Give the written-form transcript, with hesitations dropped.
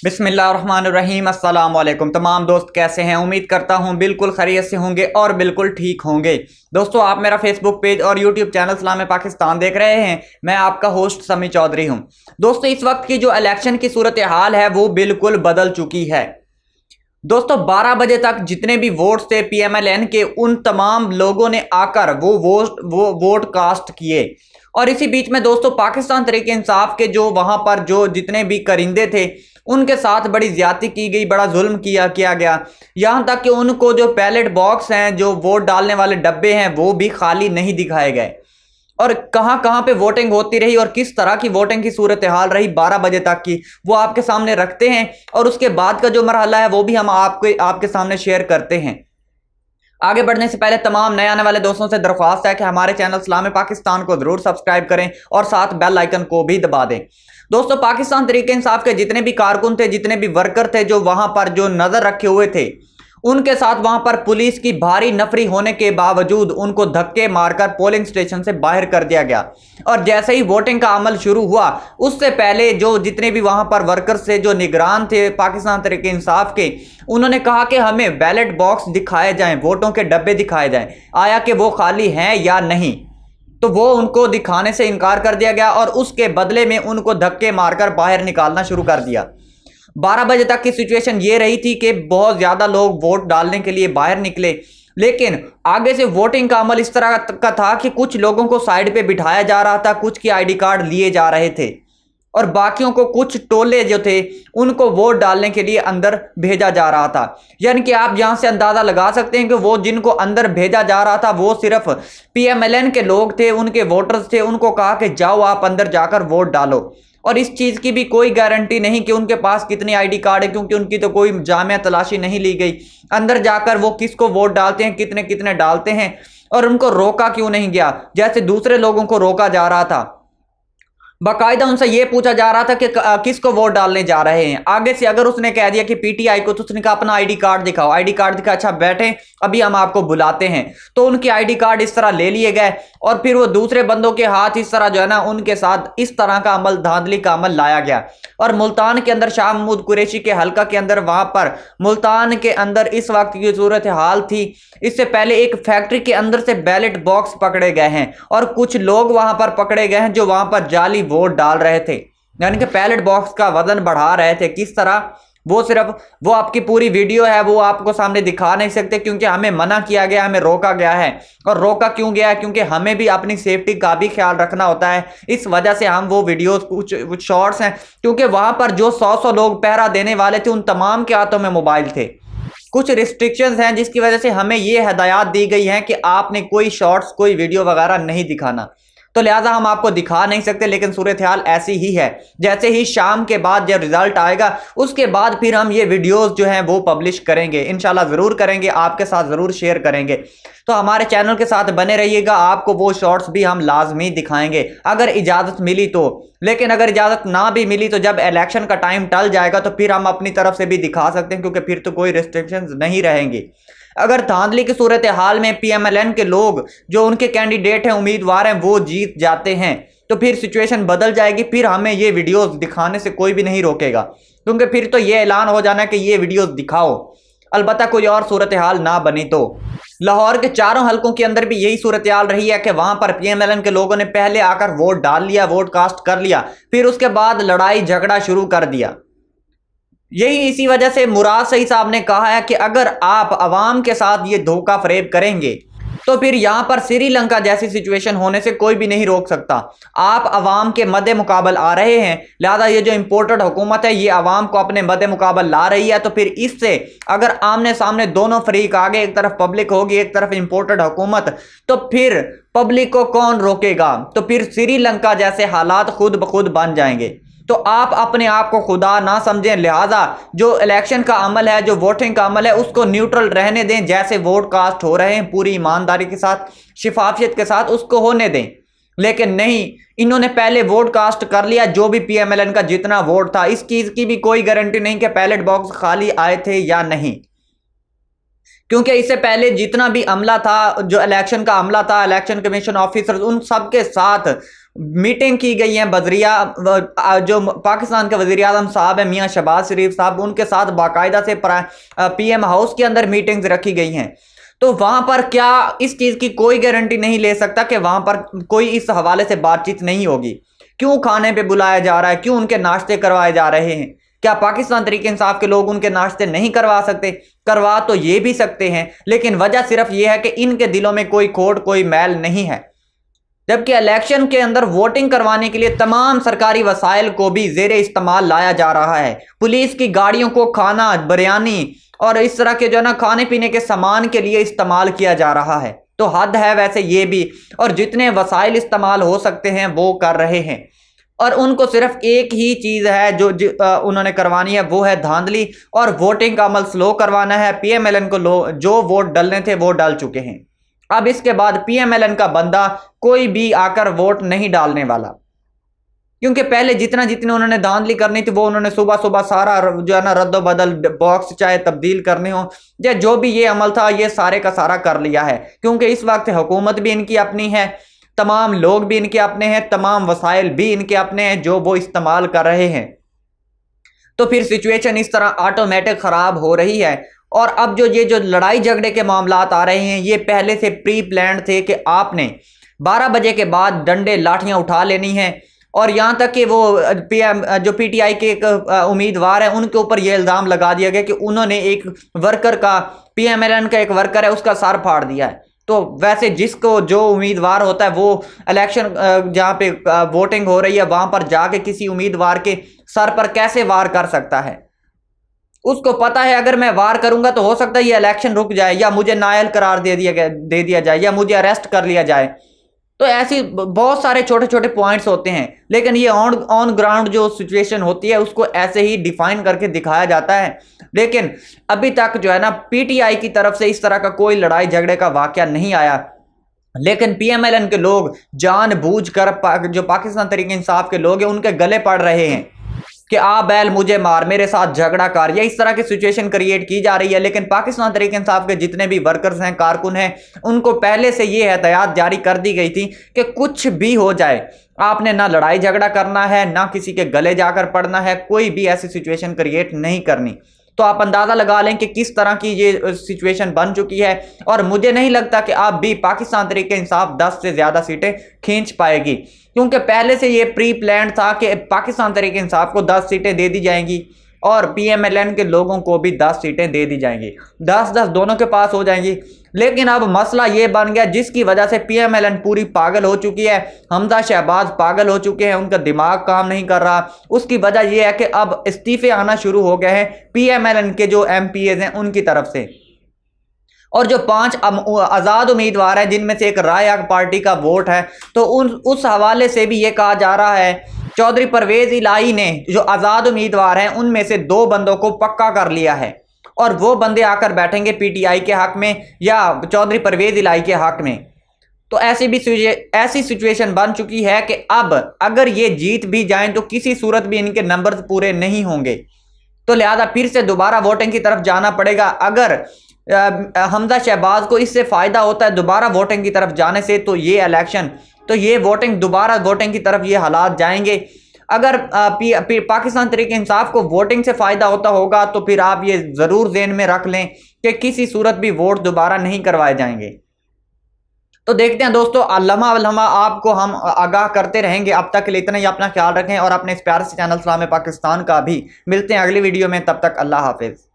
बिस्मिल्लाहिर्रहमानिर्रहीम। अस्सलाम वालेकुम। तमाम दोस्त कैसे हैं? उम्मीद करता हूं बिल्कुल खैरियत से होंगे और बिल्कुल ठीक होंगे। दोस्तों, आप मेरा फेसबुक पेज और यूट्यूब चैनल सलाम पाकिस्तान देख रहे हैं। मैं आपका होस्ट समी चौधरी हूं। दोस्तों, इस वक्त की जो इलेक्शन की सूरत हाल है वो बिल्कुल बदल चुकी है। दोस्तों, 12 बजे तक जितने भी वोट थे पीएमएलएन के, उन तमाम लोगों ने आकर वो वोट कास्ट किए। और इसी बीच में दोस्तों, पाकिस्तान तहरीक इंसाफ के जो वहां पर जो जितने भी करिंदे थे उनके साथ बड़ी ज्यादती की गई, बड़ा जुल्म किया गया। यहां तक कि उनको जो बैलेट बॉक्स हैं, जो वोट डालने वाले डब्बे हैं, वो भी खाली नहीं दिखाए गए। और कहां कहां पे वोटिंग होती रही और किस तरह की वोटिंग की सूरत हाल रही 12 बजे तक की, वो आपके सामने रखते हैं। और उसके बाद का जो मरहला है वो भी हम आपके सामने शेयर करते हैं। आगे बढ़ने से पहले तमाम नए आने वाले दोस्तों से दरख्वास्त है कि हमारे चैनल सलाम पाकिस्तान को जरूर सब्सक्राइब करें और साथ बेल आइकन को भी दबा दें। दोस्तों, पाकिस्तान तहरीक इंसाफ के जितने भी कारकुन थे, जितने भी वर्कर थे, जो वहां पर जो नजर रखे हुए थे, उनके साथ वहां पर पुलिस की भारी नफरी होने के बावजूद उनको धक्के मारकर पोलिंग स्टेशन से बाहर कर दिया गया। और जैसे ही वोटिंग का अमल शुरू हुआ, उससे पहले जो जितने भी वहां पर वर्कर्स थे, जो निगरान थे पाकिस्तान तहरीक इंसाफ के, उन्होंने कहा कि हमें बैलेट बॉक्स दिखाए जाएं, वोटों के डब्बे दिखाए जाएं, आया कि वो खाली हैं या नहीं। तो वो उनको दिखाने से इनकार कर दिया गया और उसके बदले में उनको धक्के मारकर बाहर निकालना शुरू कर दिया। 12 बजे तक की सिचुएशन ये रही थी कि बहुत ज्यादा लोग वोट डालने के लिए बाहर निकले, लेकिन आगे से वोटिंग का अमल इस तरह का था कि कुछ लोगों को साइड पे बिठाया जा रहा था, कुछ की आईडी कार्ड लिए जा रहे थे और बाकियों को, कुछ टोले जो थे, उनको वोट डालने के लिए अंदर भेजा जा रहा था। यानी कि आप यहां से अंदाजा लगा सकते हैं कि वो जिनको अंदर भेजा जा रहा था वो सिर्फ पीएमएलएन के लोग थे, उनके वोटर्स थे। उनको कहा कि जाओ आप अंदर जाकर वोट डालो। और इस चीज की भी कोई गारंटी नहीं कि उनके पास कितनी आईडी कार्ड है, क्योंकि उनकी तो कोई जामिया तलाशी नहीं ली गई। अंदर जाकर वो किसको वोट डालते हैं, कितने कितने डालते हैं, और उनको रोका क्यों नहीं गया जैसे दूसरे लोगों को रोका जा रहा था। बाकायदा उनसे यह पूछा जा रहा था कि किसको वोट डालने जा रहे हैं। आगे से अगर उसने कह दिया कि पीटीआई को, तो उसने कहा अपना आईडी कार्ड दिखाओ। आईडी कार्ड दिखा, अच्छा बैठे, अभी हम आपको बुलाते हैं। तो उनके आईडी कार्ड इस तरह ले लिए गए और फिर वो दूसरे बंदों के हाथ इस तरह जो है ना, उनके साथ इस तरह का अमल, धांधली का अमल लाया गया। और मुल्तान के अंदर, शाह महमूद कुरैशी के हल्का के अंदर, वहां पर मुल्तान के अंदर इस वक्त की सूरत हाल थी। इससे पहले एक फैक्ट्री के अंदर से बैलेट बॉक्स पकड़े गए हैं और कुछ लोग वहां पर पकड़े गए हैं जो वहां पर जाली वोट डाल रहे थे, यानी कि बैलेट बॉक्स का वजन बढ़ा रहे थे। किस तरह, वो आपकी पूरी वीडियो है, वो आपको सामने दिखा नहीं सकते क्योंकि हमें मना किया गया, हमें रोका गया है। और रोका क्यों गया है? क्योंकि हमें भी अपनी सेफ्टी का भी ख्याल रखना होता है। इस वजह से हम वो वीडियोस, कुछ शॉर्ट्स हैं, क्योंकि वहां पर जो 100 लोग पहरा देने वाले थे, उन तमाम के हाथों में मोबाइल थे। कुछ रिस्ट्रिक्शंस हैं जिसकी वजह से हमें ये हिदायत दी गई है कि आपने कोई शॉर्ट्स, कोई वीडियो वगैरह नहीं दिखाना। तो लिहाजा हम आपको दिखा नहीं सकते, लेकिन सूरत हाल ऐसी ही है। जैसे ही शाम के बाद जब रिजल्ट आएगा, उसके बाद फिर हम ये वीडियोस जो हैं वो पब्लिश करेंगे, इंशाल्लाह जरूर करेंगे, आपके साथ जरूर शेयर करेंगे। तो हमारे चैनल के साथ बने रहिएगा, आपको वो शॉर्ट्स भी हम लाजमी दिखाएंगे अगर इजाजत मिली तो। लेकिन अगर इजाजत ना भी मिली तो जब इलेक्शन का टाइम टल जाएगा तो फिर हम अपनी तरफ से भी दिखा सकते हैं, क्योंकि फिर तो कोई रिस्ट्रिक्शंस नहीं रहेंगी। अगर धांधली की सूरत हाल में पीएमएलएन के लोग, जो उनके कैंडिडेट हैं, उम्मीदवार हैं, वो जीत जाते हैं, तो फिर सिचुएशन बदल जाएगी। फिर हमें ये वीडियोस दिखाने से कोई भी नहीं रोकेगा, क्योंकि फिर तो ये ऐलान हो जाना कि ये वीडियोस दिखाओ, अलबत्ता कोई और सूरत हाल ना बनी तो। लाहौर के चारों हलकों के अंदर भी यही सूरत हाल रही है कि वहां पर पीएमएलएन के लोगों ने पहले आकर वोट डाल लिया, वोट कास्ट कर लिया, फिर उसके बाद लड़ाई झगड़ा शुरू कर दिया। यही इसी वजह से मुराद सईद साहब ने कहा है कि अगर आप अवाम के साथ ये धोखा फरेब करेंगे तो फिर यहां पर श्रीलंका जैसी सिचुएशन होने से कोई भी नहीं रोक सकता। आप अवाम के मद्दे मुकाबल आ रहे हैं, लिहाजा ये जो इंपोर्टेड हुकूमत है, ये अवाम को अपने मद्दे मुकाबल ला रही है। तो फिर इससे अगर आमने सामने दोनों फरीक आगे, एक तरफ पब्लिक होगी, एक तरफ इंपोर्टेड हुकूमत, तो फिर पब्लिक को कौन रोकेगा? तो फिर श्रीलंका जैसे हालात खुद ब खुद बन जाएंगे। तो आप अपने आप को खुदा ना समझें, लिहाजा जो इलेक्शन का अमल है, जो वोटिंग का अमल है, उसको न्यूट्रल रहने दें। जैसे वोट कास्ट हो रहे हैं पूरी ईमानदारी के साथ, शिफाफियत के साथ, उसको होने दें। लेकिन नहीं, इन्होंने पहले वोट कास्ट कर लिया, जो भी पीएमएलएन का जितना वोट था। इस चीज की भी कोई गारंटी नहीं कि बैलेट बॉक्स खाली आए थे या नहीं, क्योंकि इससे पहले जितना भी अमला था, जो इलेक्शन का अमला था, इलेक्शन कमीशन ऑफिसर, उन सब के साथ मीटिंग की गई है बजरिया, जो पाकिस्तान के वज़ीर आज़म साहब है मियां शहबाज शरीफ साहब, उनके साथ बाकायदा से PM हाउस के अंदर मीटिंग्स रखी गई हैं। तो वहां पर क्या इस चीज की कोई गारंटी नहीं ले सकता कि वहां पर कोई इस हवाले से बातचीत नहीं होगी? क्यों खाने पे बुलाया जा रहा है, क्यों उनके नाश्ते करवाए जा रहे हैं? क्या पाकिस्तान तहरीक इंसाफ के लोग उनके नाश्ते नहीं करवा सकते? करवा तो ये भी सकते हैं, लेकिन वजह सिर्फ ये है कि इनके दिलों में कोई खोट, कोई मैल नहीं है। जबकि इलेक्शन के अंदर वोटिंग करवाने के लिए तमाम सरकारी वसाइल को भी जेर इस्तेमाल लाया जा रहा है। पुलिस की गाड़ियों को खाना, बिरयानी और इस तरह के जो है ना खाने पीने के सामान के लिए इस्तेमाल किया जा रहा है। तो हद है वैसे ये भी, और जितने वसाइल इस्तेमाल हो सकते हैं वो कर रहे हैं। और उनको सिर्फ एक ही चीज है जो उन्होंने करवानी है, वो है धांधली और वोटिंग का अमल स्लो करवाना है। PMLN को जो वोट डलने थे वो डल चुके हैं। अब इसके बाद PMLN का बंदा कोई भी आकर वोट नहीं डालने वाला, क्योंकि पहले जितना जितने उन्होंने धांधली करनी थी वो उन्होंने सुबह सुबह सारा जो है ना रद्द बदल, बॉक्स चाहे तब्दील करने हो या जो भी ये अमल था ये सारे का सारा कर लिया है। क्योंकि इस वक्त हुकूमत भी इनकी अपनी है, तमाम लोग भी इनके अपने हैं, तमाम वसाइल भी इनके अपने हैं जो वो इस्तेमाल कर रहे हैं। तो फिर सिचुएशन इस तरह ऑटोमेटिक खराब हो रही है। और अब जो लड़ाई झगड़े के मामलात आ रहे हैं ये पहले से प्री प्लान्ड थे कि आपने 12 बजे के बाद डंडे लाठियां उठा लेनी है। और यहाँ तक कि वो जो PTI के एक उम्मीदवार है उनके ऊपर ये इल्ज़ाम लगा दिया गया कि उन्होंने एक वर्कर का, PMLN का एक वर्कर है उसका सर फाड़ दिया है। तो वैसे जिसको जो उम्मीदवार होता है वो इलेक्शन जहाँ पे वोटिंग हो रही है वहां पर जाके किसी उम्मीदवार के सर पर कैसे वार कर सकता है? उसको पता है अगर मैं वार करूंगा तो हो सकता है ये इलेक्शन रुक जाए, या मुझे नाअहल करार दे दिया जाए, या मुझे अरेस्ट कर लिया जाए। तो ऐसी बहुत सारे छोटे छोटे पॉइंट्स होते हैं, लेकिन ये ऑन ग्राउंड जो सिचुएशन होती है उसको ऐसे ही डिफाइन करके दिखाया जाता है। लेकिन अभी तक जो है ना PTI की तरफ से इस तरह का कोई लड़ाई झगड़े का वाकया नहीं आया। लेकिन PMLN के लोग जानबूझकर जो पाकिस्तान तहरीक इंसाफ के लोग हैं उनके गले पड़ रहे हैं कि आ बैल मुझे मार, मेरे साथ झगड़ा कर, या इस तरह की सिचुएशन क्रिएट की जा रही है। लेकिन पाकिस्तान तहरीक इंसाफ के जितने भी वर्कर्स हैं, कारकुन हैं, उनको पहले से ये हदायत जारी कर दी गई थी कि कुछ भी हो जाए आपने ना लड़ाई झगड़ा करना है, ना किसी के गले जाकर पड़ना है, कोई भी ऐसी सिचुएशन क्रिएट नहीं करनी। तो आप अंदाजा लगा लें कि किस तरह की ये सिचुएशन बन चुकी है। और मुझे नहीं लगता कि आप भी पाकिस्तान तहरीक इंसाफ 10 से ज्यादा सीटें खींच पाएगी, क्योंकि पहले से ये प्री प्लान था कि पाकिस्तान तहरीक इंसाफ को 10 सीटें दे दी जाएंगी और PMLN के लोगों को भी 10 सीटें दे दी जाएंगी, 10-10 दोनों के पास हो जाएंगी। लेकिन अब मसला ये बन गया जिसकी वजह से PMLN पूरी पागल हो चुकी है, हमजा शहबाज पागल हो चुके हैं, उनका दिमाग काम नहीं कर रहा। उसकी वजह यह है कि अब इस्तीफे आना शुरू हो गए हैं PMLN के जो MPAs हैं उनकी तरफ से। और जो 5 आज़ाद उम्मीदवार हैं जिनमें से एक राय पार्टी का वोट है, तो उस हवाले से भी ये कहा जा रहा है चौधरी परवेज इलाही ने जो आज़ाद उम्मीदवार हैं उनमें से 2 बंदों को पक्का कर लिया है और वो बंदे आकर बैठेंगे PTI के हक में या चौधरी परवेज इलाही के हक में। तो ऐसी सिचुएशन बन चुकी है कि अब अगर ये जीत भी जाएं तो किसी सूरत भी इनके नंबर पूरे नहीं होंगे, तो लिहाजा फिर से दोबारा वोटिंग की तरफ जाना पड़ेगा। अगर हमजा शहबाज को इससे फ़ायदा होता है दोबारा वोटिंग की तरफ जाने से, तो ये इलेक्शन, तो ये वोटिंग दोबारा वोटिंग की तरफ ये हालात जाएंगे। अगर पाकिस्तान तहरीक इंसाफ को वोटिंग से फ़ायदा होता होगा तो फिर आप ये ज़रूर ज़हन में रख लें कि किसी सूरत भी वोट दोबारा नहीं करवाए जाएंगे। तो देखते हैं दोस्तों, लम्हा आपको हम आगाह करते रहेंगे। अब तक के लिए इतना ही, अपना ख्याल रखें और अपने इस प्यारे से चैनल सलाम पाकिस्तान का भी मिलते हैं अगली वीडियो में। तब तक अल्लाह हाफिज़।